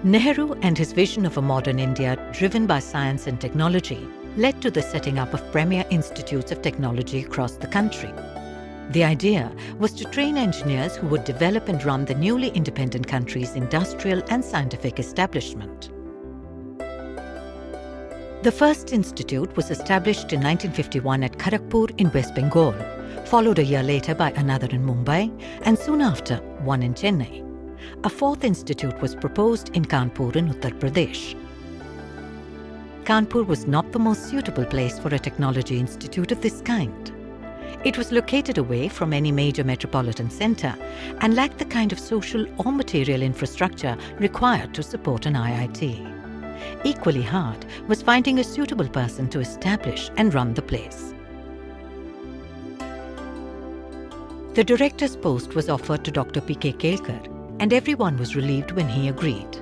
Nehru and his vision of a modern India driven by science and technology led to the setting up of premier institutes of technology across the country. The idea was to train engineers who would develop and run the newly independent country's industrial and scientific establishment. The first institute was established in 1951 at Kharagpur in West Bengal, followed a year later by another in Mumbai, and soon after, one in Chennai. A fourth institute was proposed in Kanpur in Uttar Pradesh. Kanpur was not the most suitable place for a technology institute of this kind. It was located away from any major metropolitan centre and lacked the kind of social or material infrastructure required to support an IIT. Equally hard was finding a suitable person to establish and run the place. The director's post was offered to Dr. P.K. Kelkar, and everyone was relieved when he agreed.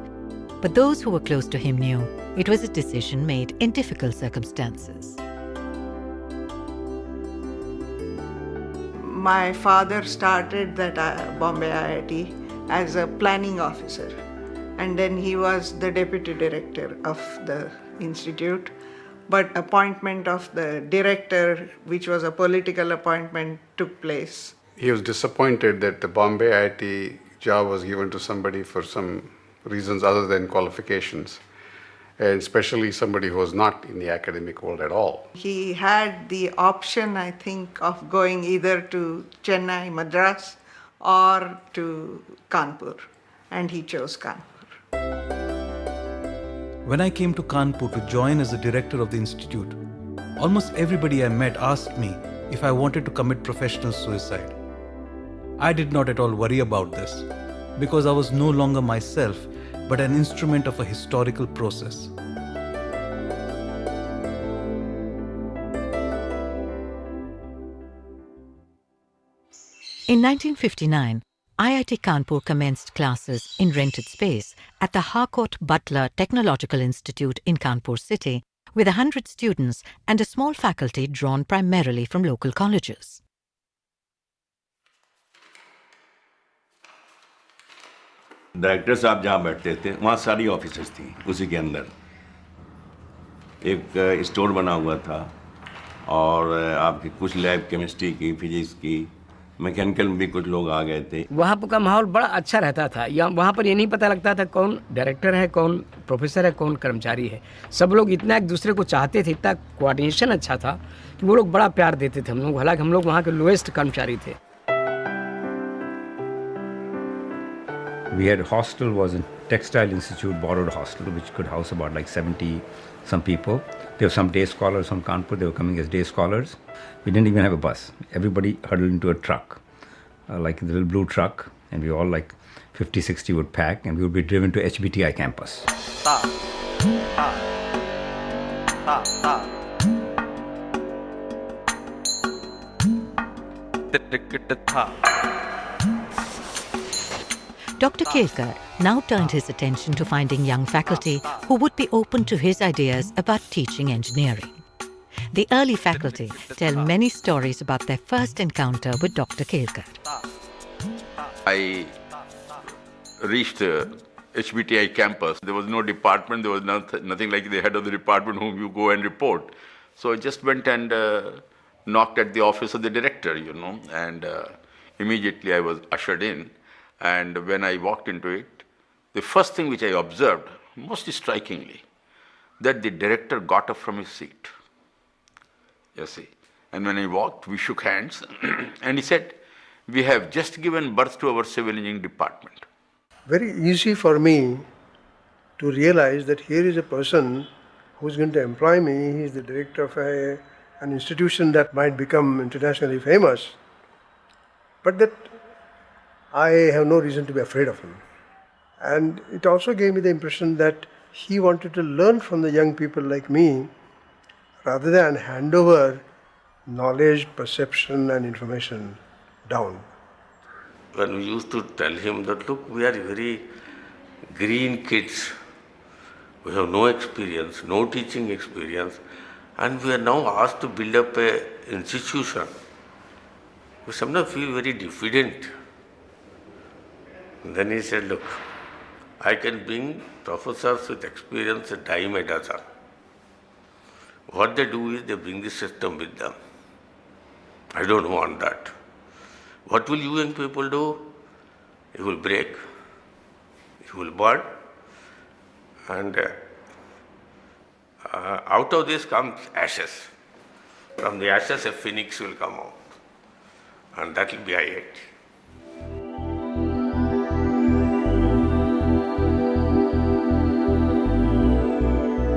But those who were close to him knew it was a decision made in difficult circumstances. My father started that Bombay IIT as a planning officer, and then he was the deputy director of the institute. But appointment of the director, which was a political appointment, took place. He was disappointed that the Bombay IIT job was given to somebody for some reasons other than qualifications, and especially somebody who was not in the academic world at all. He had the option, I think, of going either to Chennai, Madras, or to Kanpur, and he chose Kanpur. When I came to Kanpur to join as the director of the institute, almost everybody I met asked me if I wanted to commit professional suicide. I did not at all worry about this because I was no longer myself but an instrument of a historical process. In 1959, IIT Kanpur commenced classes in rented space at the Harcourt Butler Technological Institute in Kanpur city with 100 students and a small faculty drawn primarily from local colleges. Director साहब जहाँ बैठते थे वहाँ सारी offices थी उसी के अंदर एक स्टोर बना हुआ था और आपकी कुछ लैब केमिस्ट्री की फिजिक्स की मैकेनिकल में भी कुछ लोग आ गए थे। वहाँ का माहौल बड़ा अच्छा रहता था। वहाँ पर ये नहीं पता लगता था कौन डायरेक्टर है, कौन प्रोफेसर है, कौन कर्मचारी है। सब लोग इतना एक दूसरे को चाहते थे, इतना कोऑर्डिनेशन अच्छा था कि वो लोग बड़ा प्यार देते थे हम लोग। हालांकि हम लोग वहाँ के लोएस्ट कर्मचारी थे। We had hostel was a textile institute borrowed hostel which could house about like 70 some people. There were some day scholars from Kanpur, they were coming as day scholars. We didn't even have a bus. Everybody huddled into a truck, like a little blue truck, and we all like 50, 60 would pack and we would be driven to HBTI campus. Dr. Kelkar now turned his attention to finding young faculty who would be open to his ideas about teaching engineering. The early faculty tell many stories about their first encounter with Dr. Kelkar. I reached HBTI campus. There was no department, there was nothing like the head of the department whom you go and report. So I just went and knocked at the office of the director, and immediately I was ushered in. And when I walked into it, the first thing which I observed, most strikingly, that the director got up from his seat. You see. And when I walked, we shook hands, and he said, "We have just given birth to our civil engineering department." Very easy for me to realize that here is a person who's going to employ me. He's the director of an institution that might become internationally famous. But that I have no reason to be afraid of him. And it also gave me the impression that he wanted to learn from the young people like me rather than hand over knowledge, perception and information down. When we used to tell him that, look, we are very green kids. We have no experience, no teaching experience, and we are now asked to build up an institution. We sometimes feel very diffident. And then he said, look, I can bring professors with experience a dime a dozen. What they do is they bring the system with them. I don't want that. What will you young people do? You will break, you will burn, and out of this comes ashes. From the ashes, a phoenix will come out, and that will be IIT.